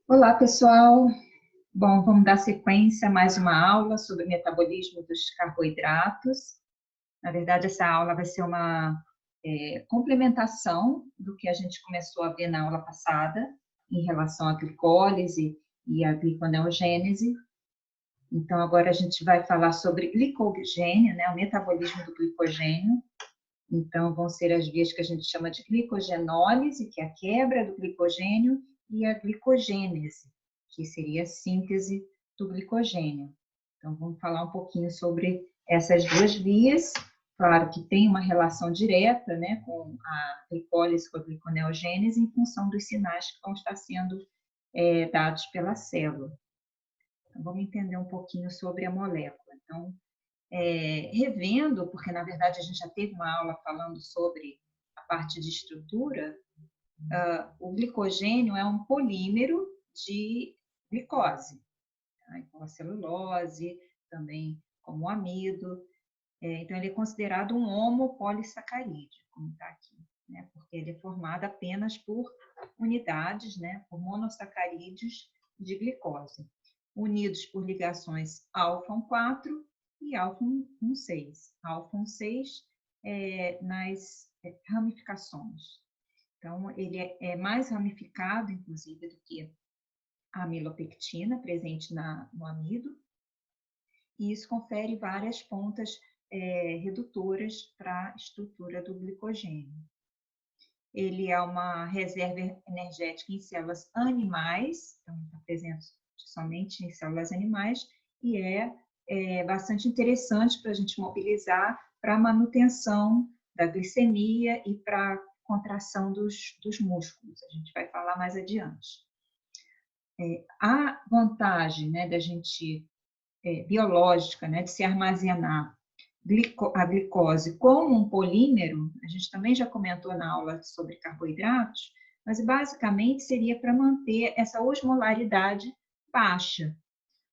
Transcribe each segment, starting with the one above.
Olá, pessoal. Bom, vamos dar sequência a mais uma aula sobre o metabolismo dos carboidratos. Na verdade, essa aula vai ser uma complementação do que a gente começou a ver na aula passada, em relação à glicólise e à gliconeogênese. Então, agora a gente vai falar sobre glicogênio, né, o metabolismo do glicogênio. Então, vão ser as vias que a gente chama de glicogenólise, que é a quebra do glicogênio, e a glicogênese, que seria a síntese do glicogênio. Então, vamos falar um pouquinho sobre essas duas vias. Claro que tem uma relação direta, né, com a glicólise, com a gliconeogênese, em função dos sinais que vão estar sendo dados pela célula. Então, vamos entender um pouquinho sobre a molécula. Então, revendo, porque na verdade a gente já teve uma aula falando sobre a parte de estrutura, o glicogênio é um polímero de glicose, tá? Então a celulose, também como o amido, então ele é considerado um homopolissacarídeo, como está aqui, né? Porque ele é formado apenas por unidades, né? Por monossacarídeos de glicose, unidos por ligações alfa-1,4 e alfa-1,6. Alfa-1,6 nas ramificações. Então, ele é mais ramificado, inclusive, do que a amilopectina, presente no amido, e isso confere várias pontas redutoras para a estrutura do glicogênio. Ele é uma reserva energética em células animais, então está presente somente em células animais, e é bastante interessante para a gente mobilizar para a manutenção da glicemia e para a contração dos músculos. A gente vai falar mais adiante. A vantagem, né, da gente, biológica, né, de se armazenar a glicose como um polímero, a gente também já comentou na aula sobre carboidratos, mas basicamente seria para manter essa osmolaridade baixa.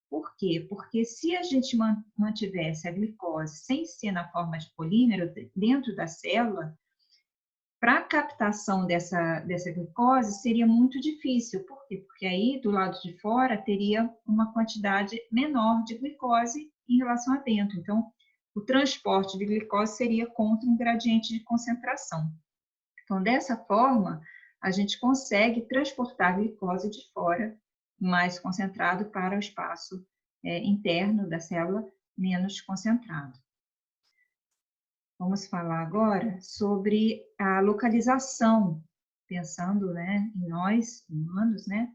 Por quê? Porque se a gente mantivesse a glicose sem ser na forma de polímero dentro da célula, para a captação dessa glicose seria muito difícil. Por quê? Porque aí, do lado de fora, teria uma quantidade menor de glicose em relação a dentro. Então, o transporte de glicose seria contra um gradiente de concentração. Então, dessa forma, a gente consegue transportar a glicose de fora, mais concentrado, para o espaço interno da célula, menos concentrado. Vamos falar agora sobre a localização, pensando, né, em nós, humanos, né?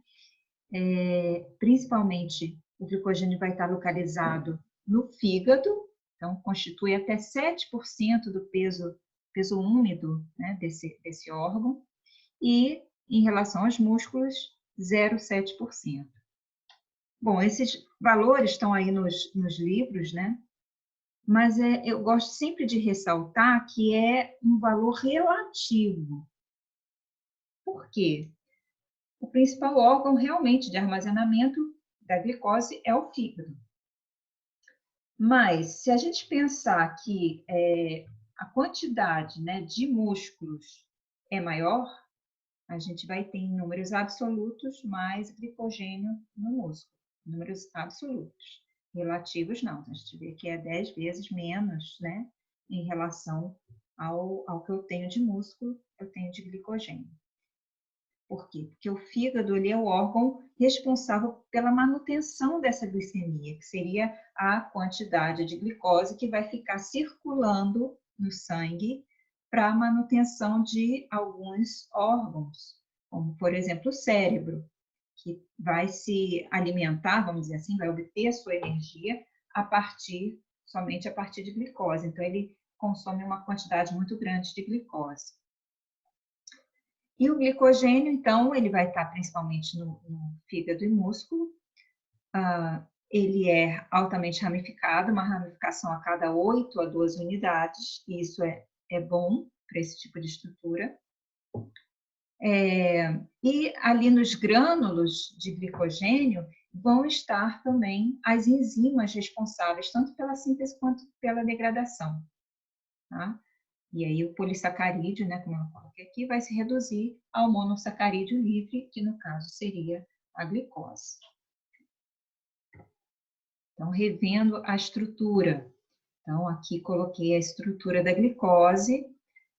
Principalmente, o glicogênio vai estar localizado no fígado, então constitui até 7% do peso úmido, né, desse órgão, e em relação aos músculos, 0,7%. Bom, esses valores estão aí nos livros, né? Mas eu gosto sempre de ressaltar que é um valor relativo. Por quê? O principal órgão realmente de armazenamento da glicose é o fígado. Mas, se a gente pensar que a quantidade, né, de músculos é maior, a gente vai ter em números absolutos mais glicogênio no músculo. Números absolutos. Relativos, não. A gente vê que é 10 vezes menos, né, em relação ao que eu tenho de músculo, eu tenho de glicogênio. Por quê? Porque o fígado ele é o órgão responsável pela manutenção dessa glicemia, que seria a quantidade de glicose que vai ficar circulando no sangue para a manutenção de alguns órgãos, como, por exemplo, o cérebro, que vai se alimentar, vamos dizer assim, vai obter a sua energia somente a partir de glicose. Então, ele consome uma quantidade muito grande de glicose. E o glicogênio, então, ele vai estar principalmente no fígado e músculo. Ele é altamente ramificado, uma ramificação a cada 8 a 12 unidades, e isso é bom para esse tipo de estrutura. E ali nos grânulos de glicogênio vão estar também as enzimas responsáveis tanto pela síntese quanto pela degradação, tá? E aí o polissacarídeo, né, como eu coloquei aqui, vai se reduzir ao monossacarídeo livre, que no caso seria a glicose. Então, revendo a estrutura. Então, aqui coloquei a estrutura da glicose,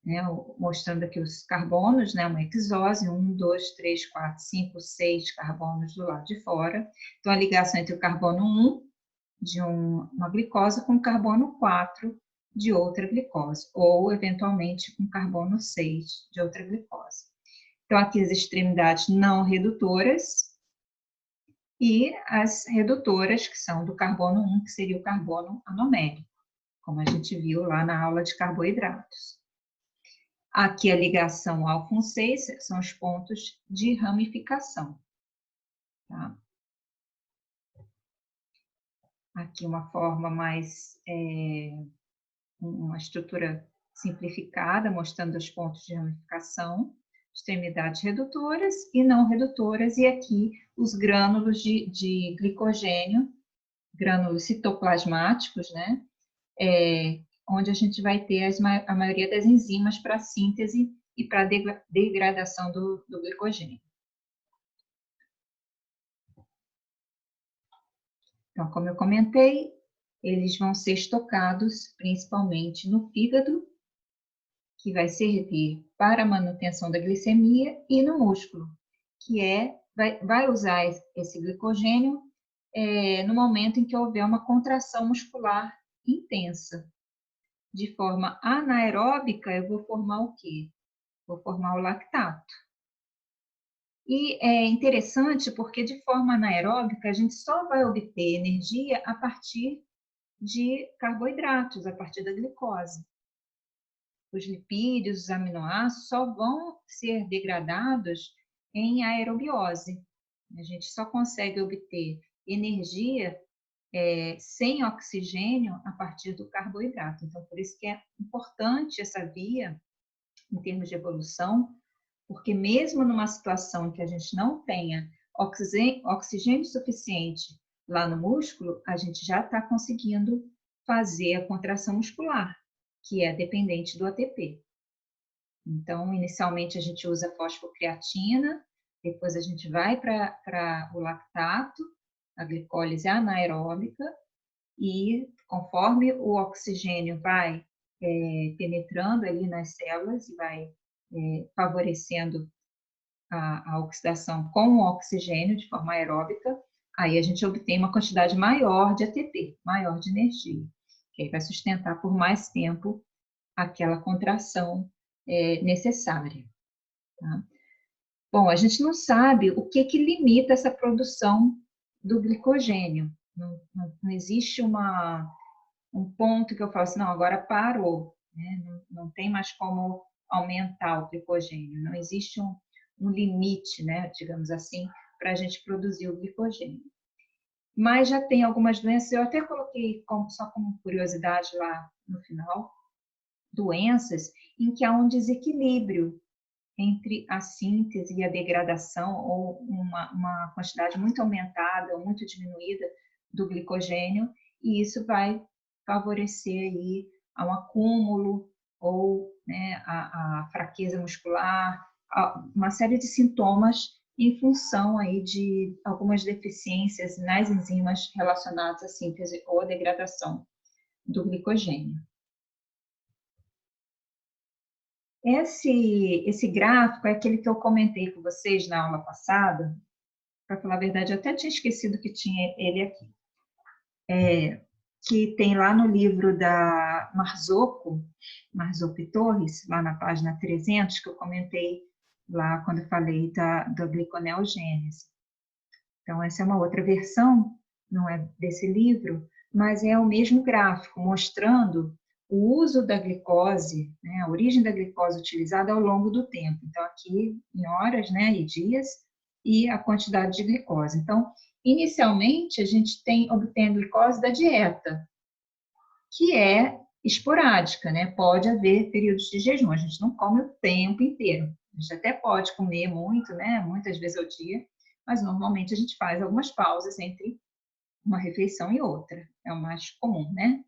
né, mostrando aqui os carbonos, né, uma hexose, 1, 2, 3, 4, 5, 6 carbonos do lado de fora. Então, a ligação entre o carbono 1 de uma glicose com o carbono 4 de outra glicose, ou, eventualmente, com carbono 6 de outra glicose. Então, aqui as extremidades não redutoras e as redutoras, que são do carbono 1, que seria o carbono anomérico, como a gente viu lá na aula de carboidratos. Aqui a ligação alfa-6 são os pontos de ramificação. Tá? Aqui uma forma mais, uma estrutura simplificada, mostrando os pontos de ramificação, extremidades redutoras e não redutoras, e aqui os grânulos de glicogênio, grânulos citoplasmáticos, né? Onde a gente vai ter a maioria das enzimas para síntese e para degradação do glicogênio. Então, como eu comentei, eles vão ser estocados principalmente no fígado, que vai servir para a manutenção da glicemia, e no músculo, que vai usar esse glicogênio no momento em que houver uma contração muscular intensa. De forma anaeróbica, eu vou formar o quê? Vou formar o lactato. E é interessante porque, de forma anaeróbica, a gente só vai obter energia a partir de carboidratos, a partir da glicose. Os lipídios, os aminoácidos só vão ser degradados em aerobiose. A gente só consegue obter energia sem oxigênio a partir do carboidrato. Então, por isso que é importante essa via, em termos de evolução, porque mesmo numa situação em que a gente não tenha oxigênio suficiente lá no músculo, a gente já está conseguindo fazer a contração muscular, que é dependente do ATP. Então, inicialmente a gente usa fosfocreatina, depois a gente vai para o lactato, a glicólise anaeróbica, e conforme o oxigênio vai penetrando ali nas células e vai favorecendo a oxidação com o oxigênio de forma aeróbica, aí a gente obtém uma quantidade maior de ATP, maior de energia, que aí vai sustentar por mais tempo aquela contração necessária. Tá? Bom, a gente não sabe o que limita essa produção do glicogênio. Não existe um ponto que eu falo assim, não, agora parou, né? Não tem mais como aumentar o glicogênio, não existe um limite, né, digamos assim, para a gente produzir o glicogênio. Mas já tem algumas doenças, eu até coloquei só como curiosidade lá no final, doenças em que há um desequilíbrio entre a síntese e a degradação, ou uma quantidade muito aumentada ou muito diminuída do glicogênio, e isso vai favorecer aí um acúmulo ou, né, a fraqueza muscular, uma série de sintomas em função aí de algumas deficiências nas enzimas relacionadas à síntese ou à degradação do glicogênio. Esse gráfico é aquele que eu comentei com vocês na aula passada. Para falar a verdade, eu até tinha esquecido que tinha ele aqui. Que tem lá no livro da Marzocco e Torres, lá na página 300, que eu comentei lá quando eu falei da gliconeogênese. Então, essa é uma outra versão, não é desse livro, mas é o mesmo gráfico, mostrando o uso da glicose, né, a origem da glicose utilizada ao longo do tempo. Então, aqui em horas, né, e dias, e a quantidade de glicose. Então, inicialmente, a gente obtém glicose da dieta, que é esporádica, né? Pode haver períodos de jejum, a gente não come o tempo inteiro. A gente até pode comer muito, né? Muitas vezes ao dia, mas normalmente a gente faz algumas pausas entre uma refeição e outra. É o mais comum, né?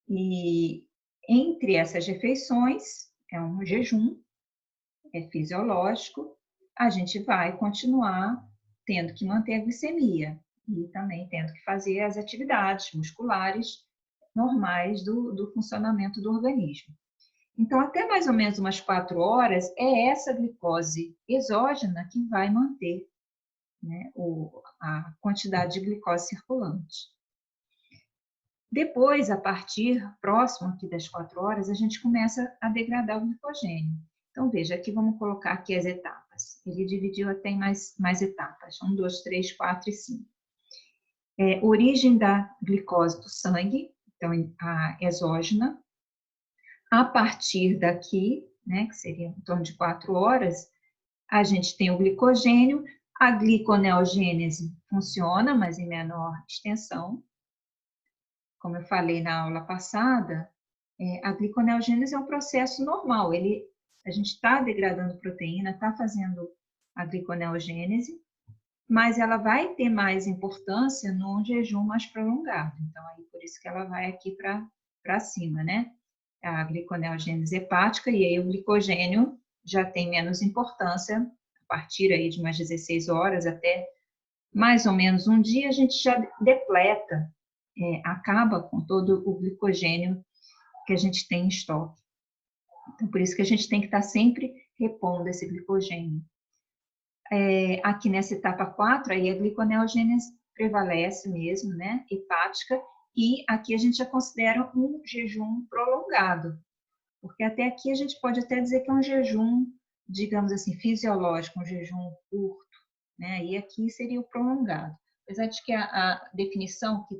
E entre essas refeições, é um jejum, é fisiológico, a gente vai continuar tendo que manter a glicemia e também tendo que fazer as atividades musculares normais do funcionamento do organismo. Então, até mais ou menos umas 4 horas, é essa glicose exógena que vai manter, né, a quantidade de glicose circulante. Depois, a partir próximo aqui das 4 horas, a gente começa a degradar o glicogênio. Então, veja, aqui vamos colocar aqui as etapas. Ele dividiu até em mais etapas, 1, 2, 3, 4 e 5. Origem da glicose do sangue, então a exógena. A partir daqui, né, que seria em torno de 4 horas, a gente tem o glicogênio, a gliconeogênese funciona, mas em menor extensão. Como eu falei na aula passada, a gliconeogênese é um processo normal. A gente está degradando proteína, está fazendo a gliconeogênese, mas ela vai ter mais importância num jejum mais prolongado. Então, aí por isso que ela vai aqui para cima, né? A gliconeogênese hepática, e aí o glicogênio já tem menos importância, a partir aí de umas 16 horas até mais ou menos um dia, a gente já depleta, acaba com todo o glicogênio que a gente tem em estoque. Então, por isso que a gente tem que estar sempre repondo esse glicogênio. Aqui nessa etapa 4, aí a gliconeogênese prevalece mesmo, né, hepática, e aqui a gente já considera um jejum prolongado, porque até aqui a gente pode até dizer que é um jejum, digamos assim, fisiológico, um jejum curto, né, e aqui seria o prolongado. Apesar de que a definição que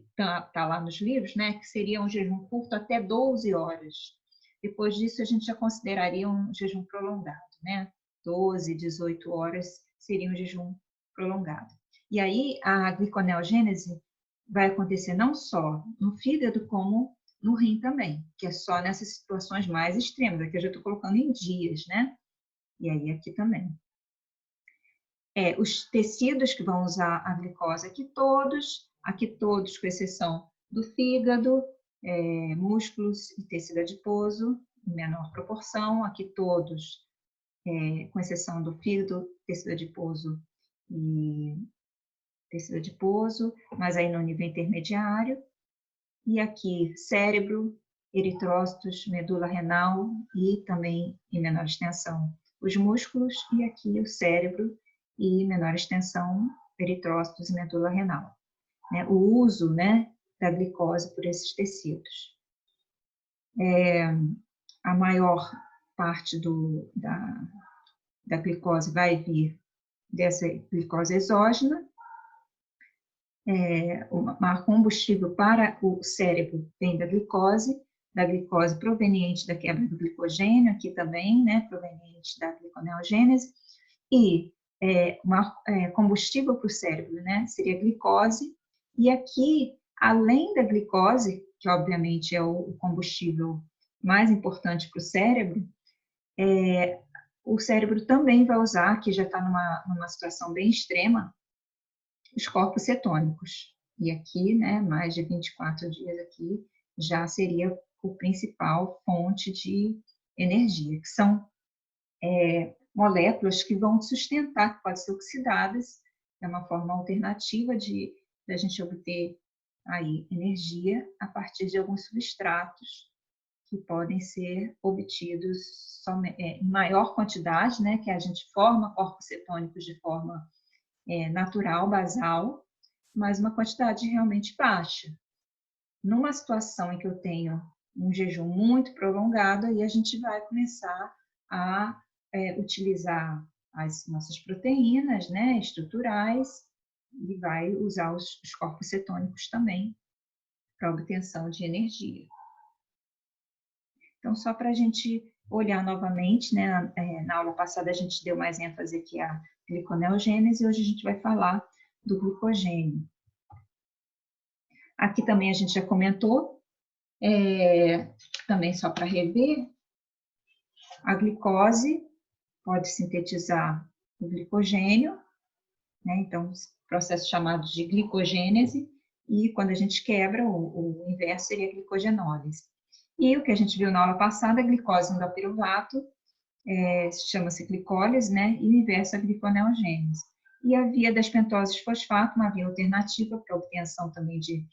está lá nos livros, né, que seria um jejum curto até 12 horas. Depois disso, a gente já consideraria um jejum prolongado, né? 12, 18 horas seria um jejum prolongado. E aí, a gliconeogênese vai acontecer não só no fígado, como no rim também, que é só nessas situações mais extremas. Aqui eu já estou colocando em dias, né? E aí, aqui também. Os tecidos que vão usar a glicose, aqui todos, com exceção do fígado, músculos e tecido adiposo, em menor proporção, aqui todos, com exceção do fígado, tecido adiposo e tecido adiposo, mas aí no nível intermediário, e aqui cérebro, eritrócitos, medula renal e também em menor extensão os músculos, e aqui o cérebro e menor extensão eritrócitos e medula renal. O uso, né, da glicose por esses tecidos. A maior parte da glicose vai vir dessa glicose exógena. O maior combustível para o cérebro vem da glicose proveniente da quebra do glicogênio, aqui também, né, proveniente da gliconeogênese, e o maior combustível para o cérebro, né, seria a glicose. E aqui, além da glicose, que obviamente é o combustível mais importante para o cérebro também vai usar, que já está numa situação bem extrema, os corpos cetônicos. E aqui, né, mais de 24 dias aqui, já seria o principal fonte de energia, que são moléculas que vão sustentar, que podem ser oxidadas, é uma forma alternativa da gente obter aí energia a partir de alguns substratos que podem ser obtidos em maior quantidade, né, que a gente forma corpos cetônicos de forma natural, basal, mas uma quantidade realmente baixa. Numa situação em que eu tenho um jejum muito prolongado, aí a gente vai começar a utilizar as nossas proteínas, né, estruturais, e vai usar os corpos cetônicos também para obtenção de energia. Então, só para a gente olhar novamente, né, na aula passada a gente deu mais ênfase aqui à gliconeogênese, e hoje a gente vai falar do glicogênio. Aqui também a gente já comentou, também só para rever, a glicose pode sintetizar o glicogênio, né? Então, processo chamado de glicogênese, e quando a gente quebra, o inverso seria a glicogenólise. E o que a gente viu na aula passada, a glicose no piruvato, chama-se glicólise, né? E o inverso é a gliconeogênese. E a via das pentoses fosfato, uma via alternativa para a obtenção também de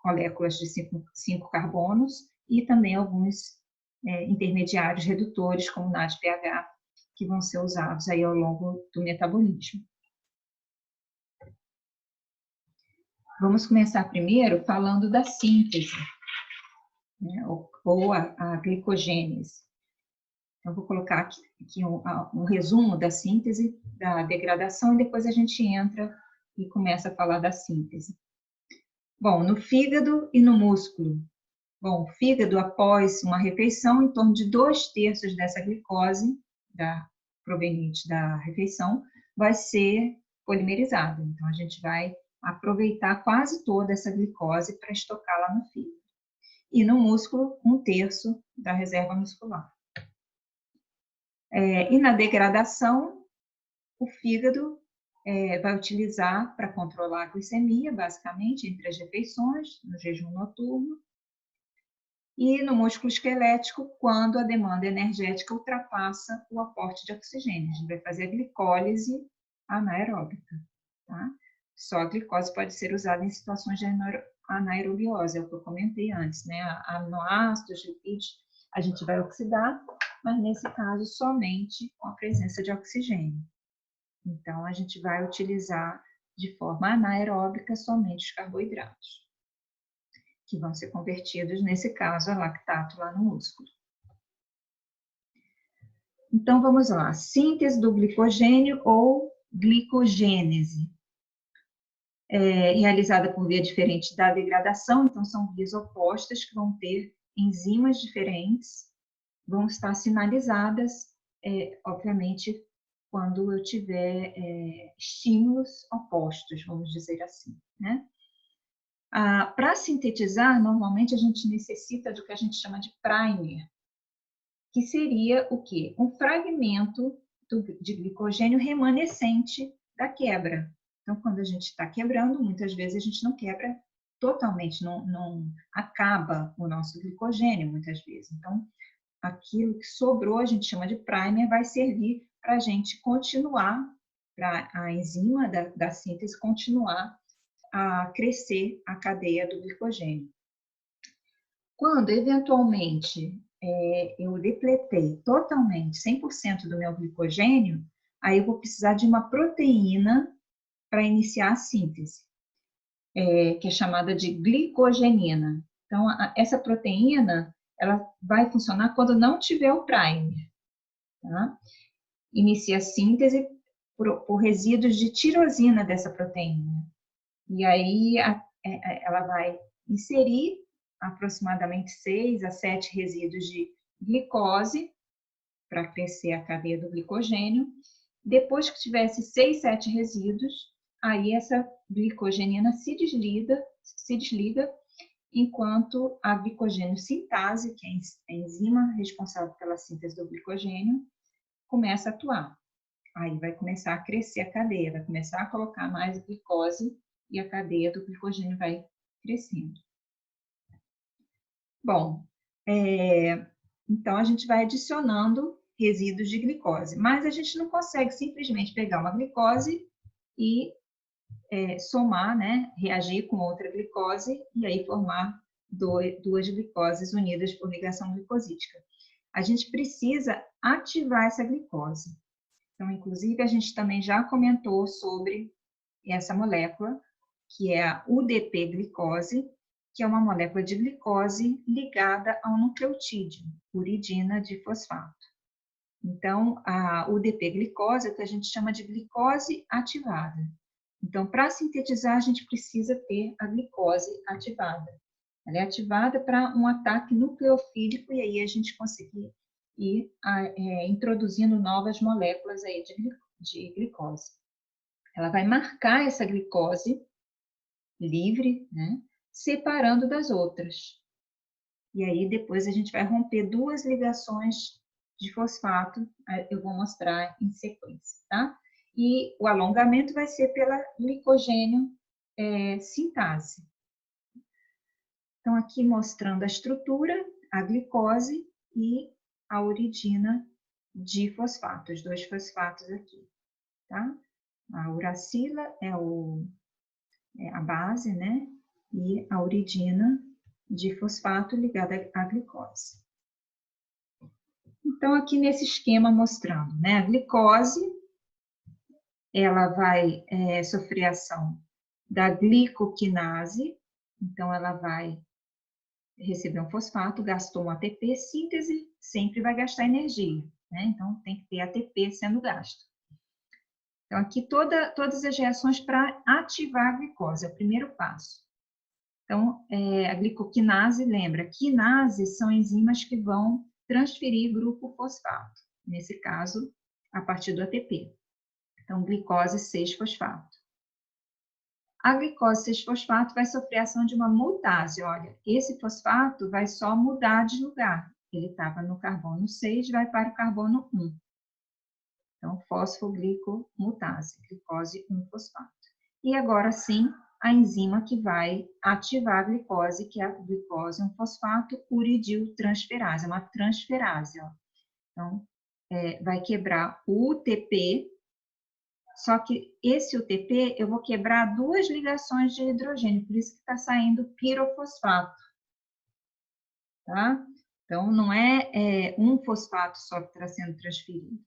moléculas de 5 carbonos e também alguns intermediários redutores, como NADPH, que vão ser usados aí ao longo do metabolismo. Vamos começar primeiro falando da síntese, né, ou a glicogênese. Então, vou colocar aqui um resumo da síntese, da degradação, e depois a gente entra e começa a falar da síntese. Bom, no fígado e no músculo. Bom, o fígado, após uma refeição, em torno de 2/3 dessa glicose, proveniente da refeição, vai ser polimerizada. Então, a gente vai aproveitar quase toda essa glicose para estocá-la no fígado. E no músculo, 1/3 da reserva muscular. E na degradação, o fígado vai utilizar para controlar a glicemia, basicamente, entre as refeições, no jejum noturno, e no músculo esquelético, quando a demanda energética ultrapassa o aporte de oxigênio. A gente vai fazer a glicólise anaeróbica, tá? Só a glicose pode ser usada em situações de anaerobiose, é o que eu comentei antes, né? Aminoácidos, lipídios, a gente vai oxidar, mas nesse caso somente com a presença de oxigênio. Então, a gente vai utilizar de forma anaeróbica somente os carboidratos, que vão ser convertidos, nesse caso, a lactato lá no músculo. Então, vamos lá. Síntese do glicogênio ou glicogênese. Realizada por via diferente da degradação, então são vias opostas que vão ter enzimas diferentes, vão estar sinalizadas, obviamente, quando eu tiver estímulos opostos, vamos dizer assim, né? Para sintetizar, normalmente a gente necessita do que a gente chama de primer, que seria o quê? Um fragmento de glicogênio remanescente da quebra. Então, quando a gente está quebrando, muitas vezes a gente não quebra totalmente, não acaba o nosso glicogênio, muitas vezes. Então, aquilo que sobrou, a gente chama de primer, vai servir para a gente continuar, para a enzima da síntese continuar a crescer a cadeia do glicogênio. Quando, eventualmente, eu depletei totalmente 100% do meu glicogênio, aí eu vou precisar de uma proteína para iniciar a síntese, que é chamada de glicogenina. Então, essa proteína, ela vai funcionar quando não tiver o primer, tá? Inicia a síntese por resíduos de tirosina dessa proteína. E aí, ela vai inserir aproximadamente 6 a 7 resíduos de glicose para crescer a cadeia do glicogênio. Depois que tivesse 6, 7 resíduos, aí essa glicogenina se desliga, enquanto a glicogênio sintase, que é a enzima responsável pela síntese do glicogênio, começa a atuar. Aí vai começar a crescer a cadeia, vai começar a colocar mais glicose e a cadeia do glicogênio vai crescendo. Bom, então a gente vai adicionando resíduos de glicose, mas a gente não consegue simplesmente pegar uma glicose e somar, né, reagir com outra glicose e aí formar duas glicoses unidas por ligação glicosídica. A gente precisa ativar essa glicose. Então, inclusive, a gente também já comentou sobre essa molécula, que é a UDP-glicose, que é uma molécula de glicose ligada ao nucleotídeo, uridina de fosfato. Então, a UDP-glicose é o que a gente chama de glicose ativada. Então, para sintetizar, a gente precisa ter a glicose ativada. Ela é ativada para um ataque nucleofílico e aí a gente conseguir ir introduzindo novas moléculas aí de glicose. Ela vai marcar essa glicose livre, né, separando das outras. E aí depois a gente vai romper duas ligações de fosfato, eu vou mostrar em sequência, tá? E o alongamento vai ser pela glicogênio sintase. Então, aqui mostrando a estrutura, a glicose e a uridina de fosfato, os dois fosfatos aqui, tá? A uracila é a base, né? E a uridina de fosfato ligada à glicose. Então, aqui nesse esquema mostrando, né? A glicose, ela vai sofrer ação da glicoquinase, então ela vai receber um fosfato, gastou um ATP, síntese sempre vai gastar energia, né? Então tem que ter ATP sendo gasto. Então aqui todas as reações para ativar a glicose, é o primeiro passo. Então a glicoquinase, lembra, quinases são enzimas que vão transferir grupo fosfato, nesse caso a partir do ATP. Então glicose 6-fosfato. A glicose 6-fosfato vai sofrer a ação de uma mutase. Olha, esse fosfato vai só mudar de lugar. Ele estava no carbono 6, vai para o carbono 1. Então, fosfoglicomutase, glicose 1-fosfato. E agora sim, a enzima que vai ativar a glicose, que é a glicose 1-fosfato uridiltransferase, é uma transferase. Ó. Então, vai quebrar o UTP. Só que esse UTP, eu vou quebrar 2 ligações de hidrogênio, por isso que está saindo pirofosfato. Tá? Então, não é um fosfato só que está sendo transferido.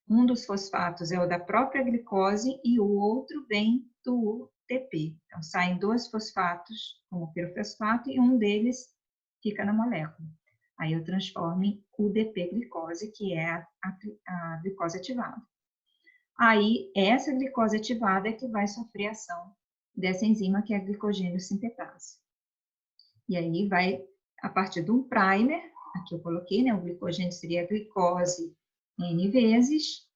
Um dos fosfatos é o da própria glicose e o outro vem do UTP. Então, saem 2 fosfatos como pirofosfato e um deles fica na molécula. Aí eu transformo em UDP-glicose, que é a glicose ativada. Aí, essa glicose ativada é que vai sofrer a ação dessa enzima, que é a glicogênio sintetase. E aí vai, a partir de um primer, aqui eu coloquei, né, o glicogênio seria a glicose N vezes,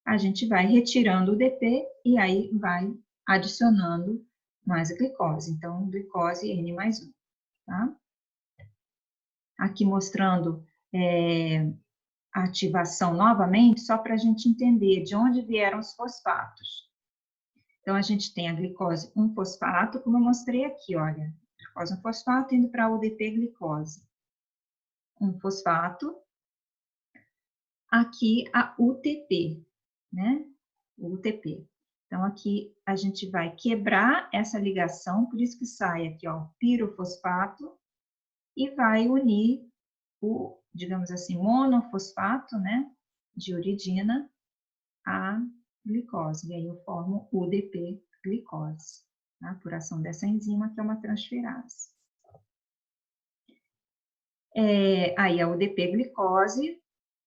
a gente vai retirando o DP e aí vai adicionando mais a glicose. Então, glicose N mais 1, tá? Aqui mostrando a ativação novamente, só para a gente entender de onde vieram os fosfatos. Então, a gente tem a glicose 1-fosfato, como eu mostrei aqui, olha. Glicose 1-fosfato indo para a UDP-glicose. 1-fosfato. Aqui a UTP, né? O UTP. Então, aqui a gente vai quebrar essa ligação, por isso que sai aqui, ó, pirofosfato, e vai unir o, digamos assim, monofosfato, né? De uridina a glicose. E aí eu formo UDP-glicose, tá? Por ação dessa enzima, que é uma transferase. Aí a UDP-glicose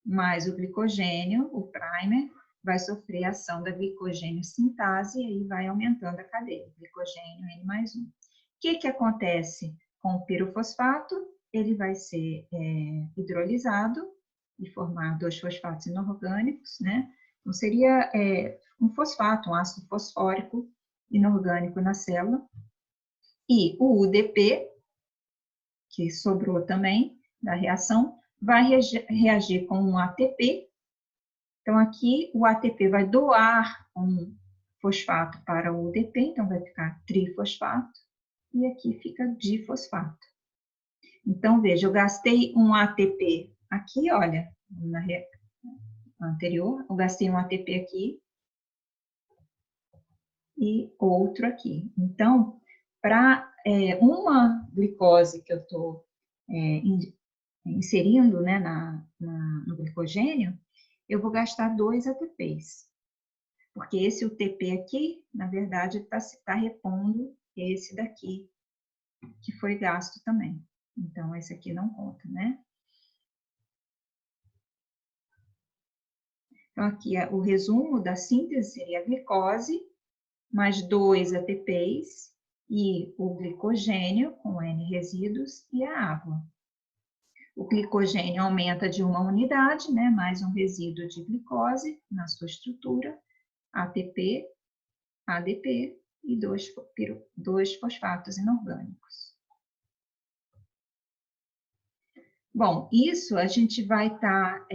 mais o glicogênio, o primer, vai sofrer a ação da glicogênio sintase e aí vai aumentando a cadeia. Glicogênio N mais 1. O que acontece com o pirofosfato? Ele vai ser hidrolisado e formar 2 fosfatos inorgânicos, né? Então, seria um fosfato, um ácido fosfórico inorgânico na célula. E o UDP, que sobrou também da reação, vai reagir com um ATP. Então, aqui o ATP vai doar um fosfato para o UDP, então vai ficar trifosfato, e aqui fica difosfato. Então, veja, eu gastei um ATP aqui, olha, na anterior, eu gastei um ATP aqui e outro aqui. Então, para uma glicose que eu estou inserindo, né, no glicogênio, eu vou gastar 2 ATPs. Porque esse UTP aqui, na verdade, está repondo esse daqui, que foi gasto também. Então, esse aqui não conta, né? Então, aqui o resumo da síntese seria a glicose, mais 2 ATPs, e o glicogênio, com N resíduos, e a água. O glicogênio aumenta de uma unidade, né? Mais um resíduo de glicose na sua estrutura, ATP, ADP e 2 fosfatos inorgânicos. Bom, isso a gente vai estar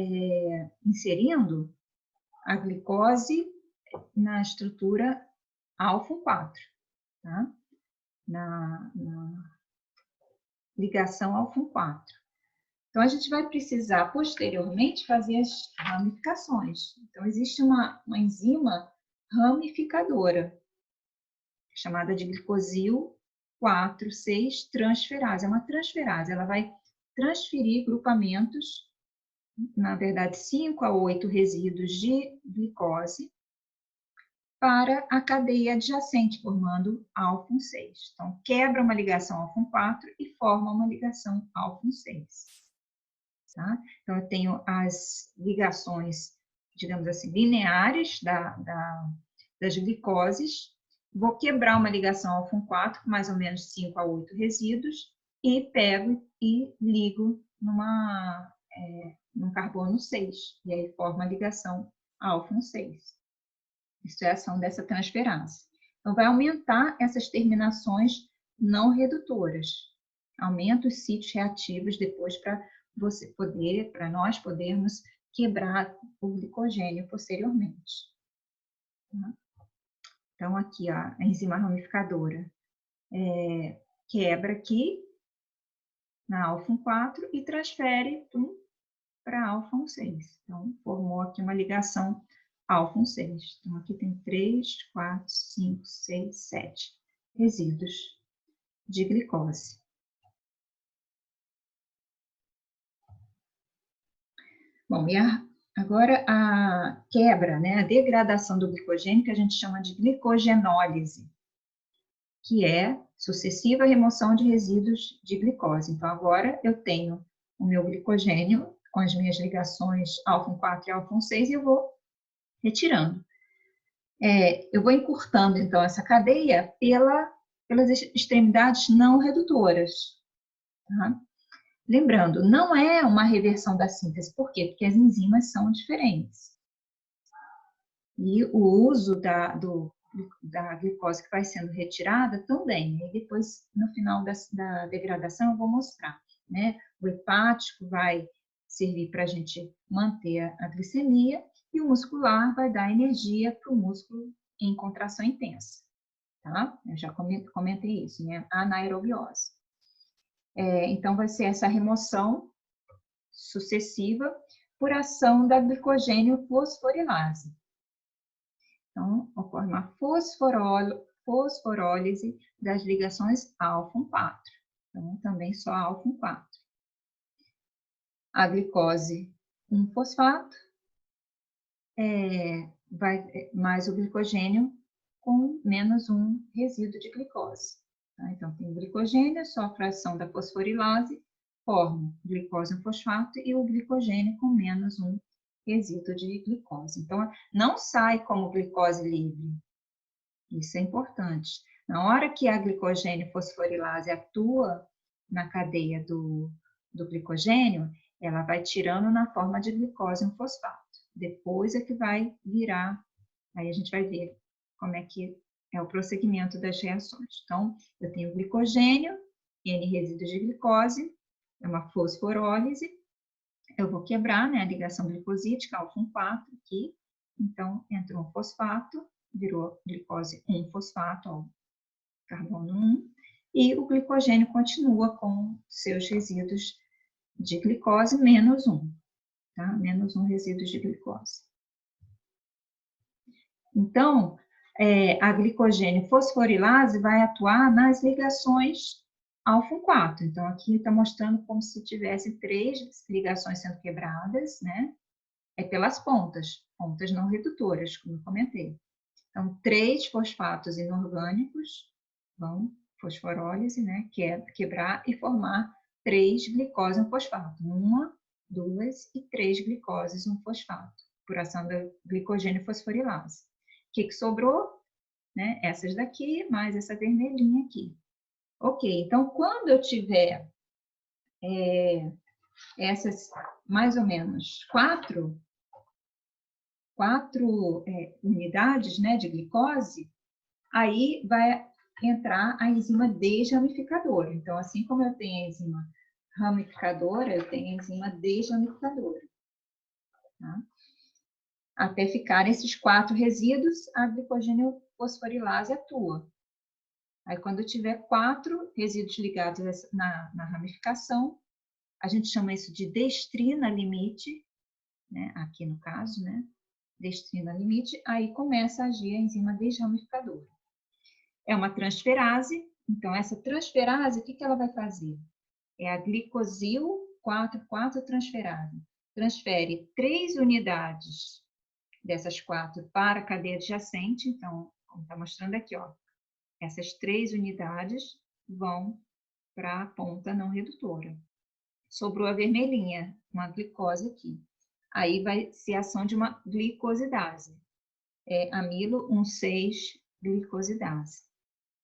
inserindo a glicose na estrutura alfa-4, tá? Na ligação alfa-4. Então, a gente vai precisar, posteriormente, fazer as ramificações. Então, existe uma enzima ramificadora, chamada de glicosil 4,6 transferase. É uma transferase, ela vai transferir grupamentos, na verdade 5 a 8 resíduos de glicose, para a cadeia adjacente, formando álfon 6. Então, quebra uma ligação álfon 4 e forma uma ligação álfon 6. Tá? Então, eu tenho as ligações, digamos assim, lineares das glicoses. Vou quebrar uma ligação álfon 4 com mais ou menos 5 a 8 resíduos e pego e ligo num carbono 6. E aí forma a ligação álfon 6. Isso é a ação dessa transferase. Então, vai aumentar essas terminações não redutoras. Aumenta os sítios reativos depois para nós podermos quebrar o glicogênio posteriormente. Então, aqui, ó, a enzima ramificadora quebra aqui na álfon 4 e transfere para álfon 6. Então, formou aqui uma ligação álfon 6. Então, aqui tem 3, 4, 5, 6, 7 resíduos de glicose. Bom, e agora a quebra, né, a degradação do glicogênio, que a gente chama de glicogenólise, que é sucessiva remoção de resíduos de glicose. Então, agora eu tenho o meu glicogênio com as minhas ligações álfon 4 e álfon 6 e eu vou retirando. Eu vou encurtando, então, essa cadeia pelas extremidades não redutoras. Tá? Lembrando, não é uma reversão da síntese. Por quê? Porque as enzimas são diferentes. E o uso da glicose que vai sendo retirada também. E depois, no final da degradação, eu vou mostrar. Né? O hepático vai servir para a gente manter a glicemia e o muscular vai dar energia para o músculo em contração intensa. Tá? Eu já comentei isso, né? Anaerobiose. Então, vai ser essa remoção sucessiva por ação da glicogênio fosforilase. Então, ocorre uma fosforólise das ligações álfon 4. Então, também só álfon 4. A glicose 1-fosfato mais o glicogênio com menos um resíduo de glicose. Tá? Então, tem o glicogênio, sofre a ação da fosforilase, forma glicose 1-fosfato e o glicogênio com menos um resíduo de glicose. Então, não sai como glicose livre. Isso é importante. Na hora que a glicogênio fosforilase atua na cadeia do glicogênio, ela vai tirando na forma de glicose 1-fosfato. Depois é que vai virar, aí a gente vai ver como é que é o prosseguimento das reações. Então, eu tenho glicogênio, N resíduos de glicose, é uma fosforólise, eu vou quebrar, né, a ligação glicosídica, álfon 4 aqui, então entrou um fosfato, virou glicose 1-fosfato, ó, carbono 1, e o glicogênio continua com seus resíduos de glicose, menos um, tá? Menos um resíduo de glicose. Então, a glicogênio fosforilase vai atuar nas ligações álfon 4. Então, aqui está mostrando como se tivesse 3 ligações sendo quebradas, né? Pelas pontas não redutoras, como eu comentei. Então, 3 fosfatos inorgânicos vão, fosforólise, né? Quebrar e formar 3 glicose 1-fosfato. 1, 2 e 3 glicoses 1-fosfato, por ação da glicogênio fosforilase. O que sobrou? Né? Essas daqui, mais essa vermelhinha aqui. Ok, então, quando eu tiver essas, mais ou menos, 4 unidades, né, de glicose, aí vai entrar a enzima desramificadora. Então, assim como eu tenho a enzima ramificadora, eu tenho a enzima desramificadora. Tá? Até ficar esses 4 resíduos, a glicogênio fosforilase atua. Aí, quando eu tiver 4 resíduos ligados na ramificação, a gente chama isso de destrina limite, né? Aqui no caso, né? destino ao limite, aí começa a agir a enzima desramificadora. É uma transferase, então essa transferase, o que ela vai fazer? É a glicosil 4,4 transferase. Transfere 3 unidades dessas 4 para a cadeia adjacente, então, como está mostrando aqui, ó, essas 3 unidades vão para a ponta não redutora. Sobrou a vermelhinha, uma glicose aqui. Aí vai ser a ação de uma glicosidase. É amilo 1,6-glicosidase.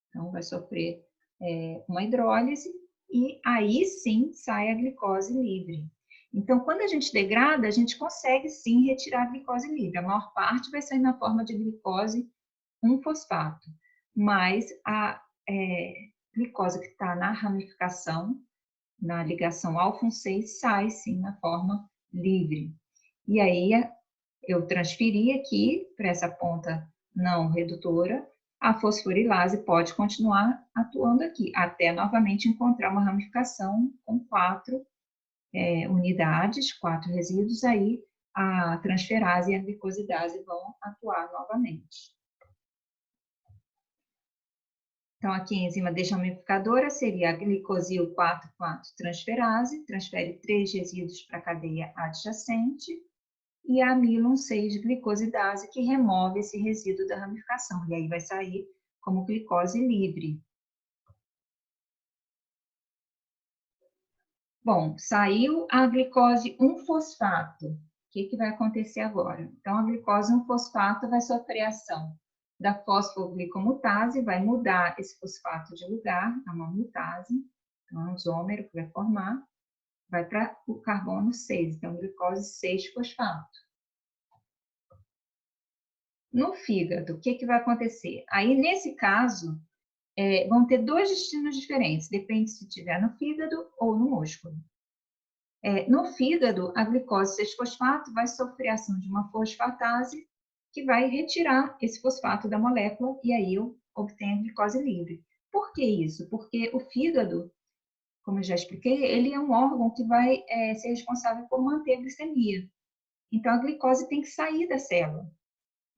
Então, vai sofrer uma hidrólise e aí sim sai a glicose livre. Então, quando a gente degrada, a gente consegue sim retirar a glicose livre. A maior parte vai sair na forma de glicose 1-fosfato, mas a glicose que está na ramificação, na ligação alfa-1,6, sai sim na forma livre. E aí eu transferi aqui para essa ponta não redutora, a fosforilase pode continuar atuando aqui, até novamente encontrar uma ramificação com 4 unidades, 4 resíduos, aí a transferase e a glicosidase vão atuar novamente. Então, aqui a enzima desramificadora seria a glicosil 4,4 transferase, transfere 3 resíduos para a cadeia adjacente, e a amilo 1,6-glicosidase, que remove esse resíduo da ramificação, e aí vai sair como glicose livre. Bom, saiu a glicose 1-fosfato. O que vai acontecer agora? Então, a glicose 1-fosfato vai sofrer a ação da fosfoglicomutase, vai mudar esse fosfato de lugar, é uma mutase, então é um isômero que vai formar, vai para o carbono 6, então glicose 6-fosfato. No fígado, o que vai acontecer? Aí, nesse caso, vão ter 2 destinos diferentes, depende se estiver no fígado ou no músculo. No fígado, a glicose 6-fosfato vai sofrer a ação de uma fosfatase, que vai retirar esse fosfato da molécula, e aí eu obtenho a glicose livre. Por que isso? Porque o fígado, como eu já expliquei, ele é um órgão que vai ser responsável por manter a glicemia. Então, a glicose tem que sair da célula,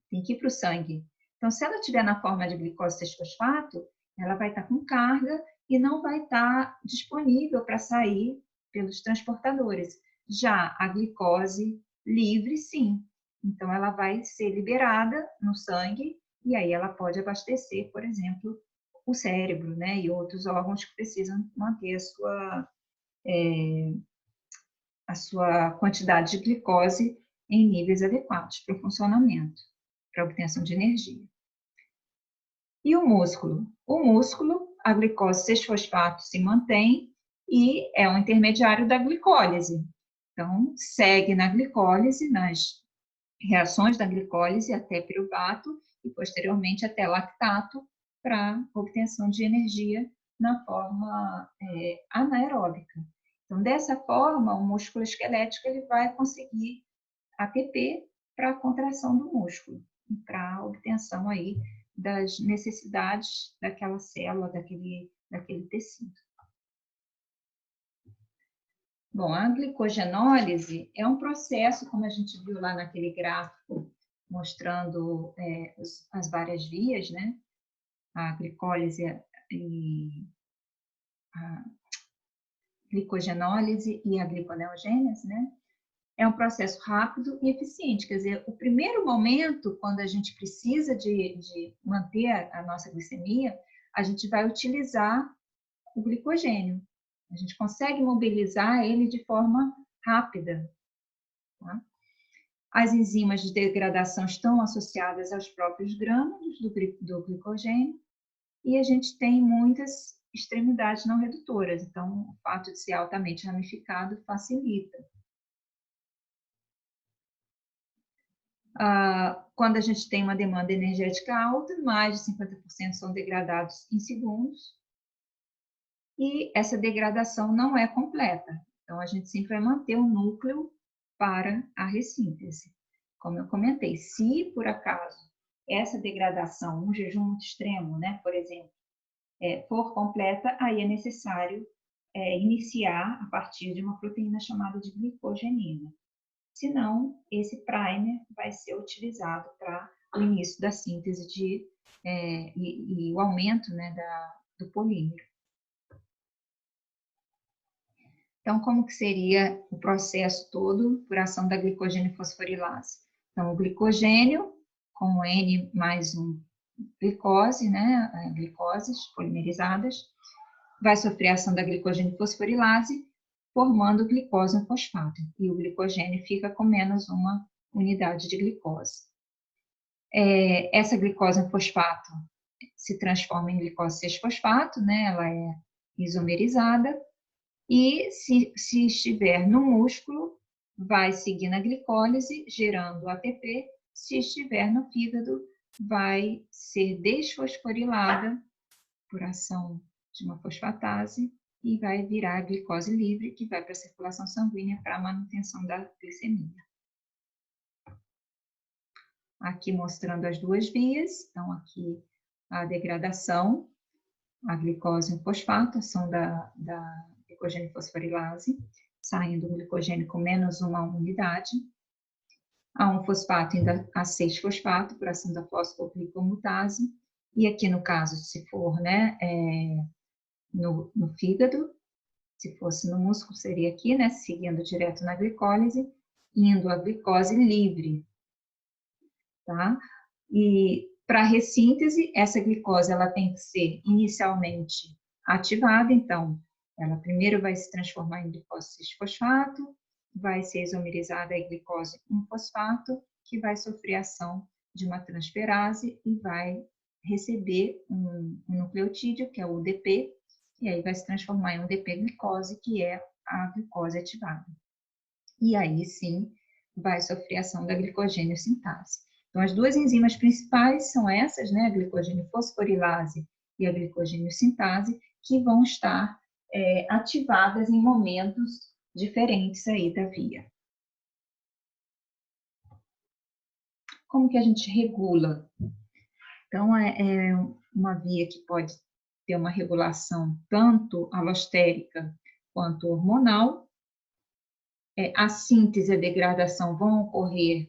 tem que ir para o sangue. Então, se ela estiver na forma de glicose 6-fosfato, ela vai estar com carga e não vai estar disponível para sair pelos transportadores. Já a glicose livre, sim. Então, ela vai ser liberada no sangue e aí ela pode abastecer, por exemplo, o cérebro, né? E outros órgãos que precisam manter a sua quantidade de glicose em níveis adequados para o funcionamento, para a obtenção de energia. E o músculo? O músculo, a glicose 6-fosfato se mantém e é um intermediário da glicólise. Então, segue na glicólise, nas reações da glicólise até piruvato e posteriormente até lactato para obtenção de energia na forma anaeróbica. Então, dessa forma, o músculo esquelético ele vai conseguir ATP para a contração do músculo e para a obtenção aí das necessidades daquela célula, daquele tecido. Bom, a glicogenólise é um processo, como a gente viu lá naquele gráfico, mostrando as várias vias, né? A glicólise e a glicogenólise e a gliconeogênese, né? É um processo rápido e eficiente. Quer dizer, o primeiro momento, quando a gente precisa de manter a nossa glicemia, a gente vai utilizar o glicogênio. A gente consegue mobilizar ele de forma rápida. Tá? As enzimas de degradação estão associadas aos próprios grânulos do glicogênio e a gente tem muitas extremidades não redutoras. Então, o fato de ser altamente ramificado facilita. Quando a gente tem uma demanda energética alta, mais de 50% são degradados em segundos, e essa degradação não é completa. Então, a gente sempre vai manter o núcleo para a ressíntese. Como eu comentei, se por acaso essa degradação, um jejum muito extremo, né, por exemplo, for completa, aí é necessário iniciar a partir de uma proteína chamada de glicogenina. senão esse primer vai ser utilizado para o início da síntese e o aumento, né, do polímero. Então, como que seria o processo todo por ação da glicogênio fosforilase? Então, o glicogênio com N mais um glicose, né, glicoses polimerizadas, vai sofrer a ação da glicogênio fosforilase, formando glicose no fosfato. E o glicogênio fica com menos uma unidade de glicose. Essa glicose no fosfato se transforma em glicose 6-fosfato, né, ela é isomerizada, e se estiver no músculo, vai seguir na glicólise, gerando ATP. Se estiver no fígado, vai ser desfosforilada por ação de uma fosfatase e vai virar glicose livre, que vai para a circulação sanguínea para a manutenção da glicemia. Aqui mostrando as duas vias, então aqui a degradação, a glicose em fosfato, ação da glicogênio fosforilase, saindo o glicogênio com menos uma unidade. A 1-fosfato ainda a 6-fosfato, por ação da fosfoglicomutase. E aqui no caso, se for, né, no fígado, se fosse no músculo, seria aqui, né, seguindo direto na glicólise, indo a glicose livre, tá? E para a ressíntese, essa glicose ela tem que ser inicialmente ativada, então, ela primeiro vai se transformar em glicose 6-fosfato, vai ser isomerizada em glicose 1-fosfato, que vai sofrer ação de uma transferase e vai receber um nucleotídeo, que é o UDP, e aí vai se transformar em UDP-glicose, que é a glicose ativada. E aí sim vai sofrer ação da glicogênio sintase. Então, as duas enzimas principais são essas, né, a glicogênio fosforilase e a glicogênio sintase, que vão estar ativadas em momentos diferentes aí da via. Como que a gente regula? Então, é uma via que pode ter uma regulação tanto alostérica quanto hormonal. A síntese e a degradação vão ocorrer,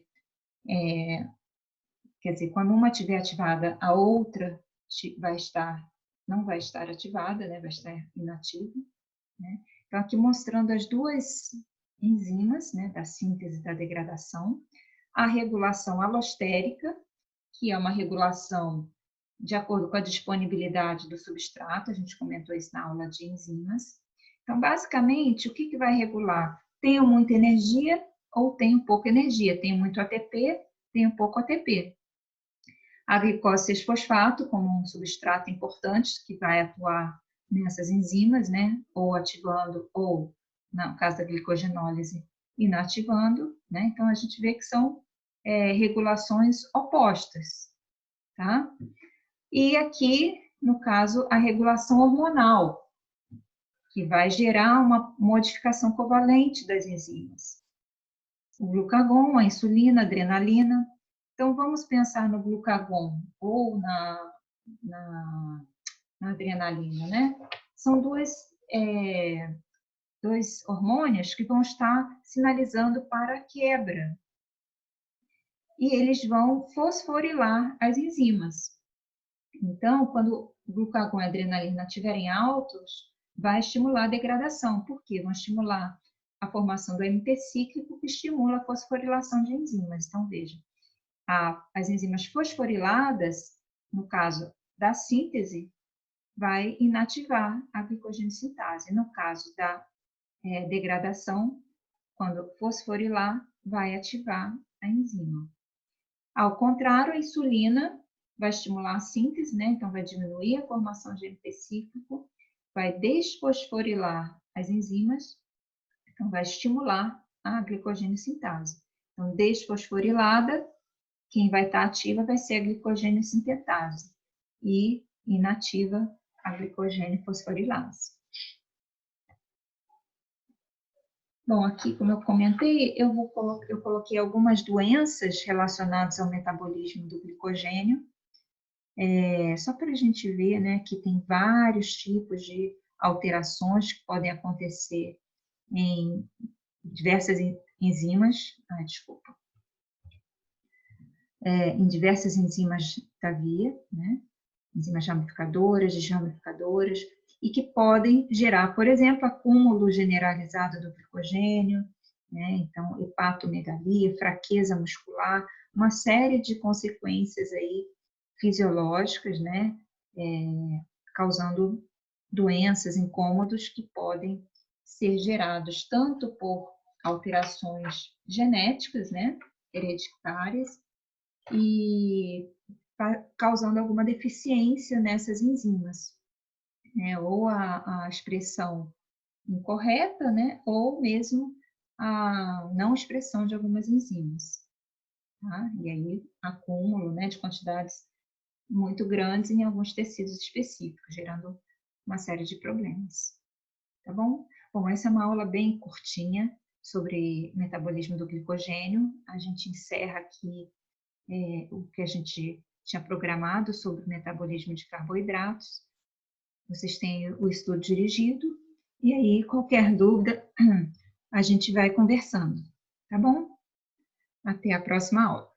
quer dizer, quando uma estiver ativada, a outra não vai estar ativada, né, vai estar inativa, né? Então, aqui mostrando as duas enzimas, né, da síntese e da degradação, a regulação alostérica, que é uma regulação de acordo com a disponibilidade do substrato, a gente comentou isso na aula de enzimas. Então, basicamente, o que vai regular? Tenho muita energia ou tenho pouca energia? Tenho muito ATP, tenho pouco ATP. A glicose 6-fosfato, como um substrato importante que vai atuar nessas enzimas, né? Ou ativando, ou, no caso da glicogenólise, inativando, né? Então, a gente vê que são regulações opostas, tá? E aqui, no caso, a regulação hormonal, que vai gerar uma modificação covalente das enzimas. O glucagon, a insulina, a adrenalina. Então, vamos pensar no glucagon ou na adrenalina, né? São dois hormônios que vão estar sinalizando para a quebra. E eles vão fosforilar as enzimas. Então, quando o glucagon e a adrenalina estiverem altos, vai estimular a degradação. Por quê? Vão estimular a formação do AMP cíclico, que estimula a fosforilação de enzimas. Então, veja, as enzimas fosforiladas, no caso da síntese, vai inativar a glicogênio sintase. No caso da degradação, quando fosforilar, vai ativar a enzima. Ao contrário, a insulina vai estimular a síntese, né? Então vai diminuir a formação de AMP cíclico, vai desfosforilar as enzimas, então vai estimular a glicogênio sintase. Então, desfosforilada, quem vai estar ativa vai ser a glicogênio sintetase e inativa a glicogênio fosforilase. Bom, aqui, como eu comentei, eu coloquei algumas doenças relacionadas ao metabolismo do glicogênio, só para a gente ver, né, que tem vários tipos de alterações que podem acontecer em diversas desculpa, em diversas enzimas da via, né? Enzimas ramificadoras, desramificadoras, e que podem gerar, por exemplo, acúmulo generalizado do glicogênio, né? Então, hepatomegalia, fraqueza muscular, uma série de consequências aí fisiológicas, né? Causando doenças, incômodos que podem ser gerados tanto por alterações genéticas, né? Hereditárias, e causando alguma deficiência nessas enzimas, né? Ou a expressão incorreta, né? Ou mesmo a não expressão de algumas enzimas, tá? E aí acúmulo, né, de quantidades muito grandes em alguns tecidos específicos, gerando uma série de problemas, tá bom? Bom, essa é uma aula bem curtinha sobre metabolismo do glicogênio. A gente encerra aqui o que a gente tinha programado sobre o metabolismo de carboidratos. Vocês têm o estudo dirigido, e aí qualquer dúvida a gente vai conversando, tá bom? Até a próxima aula.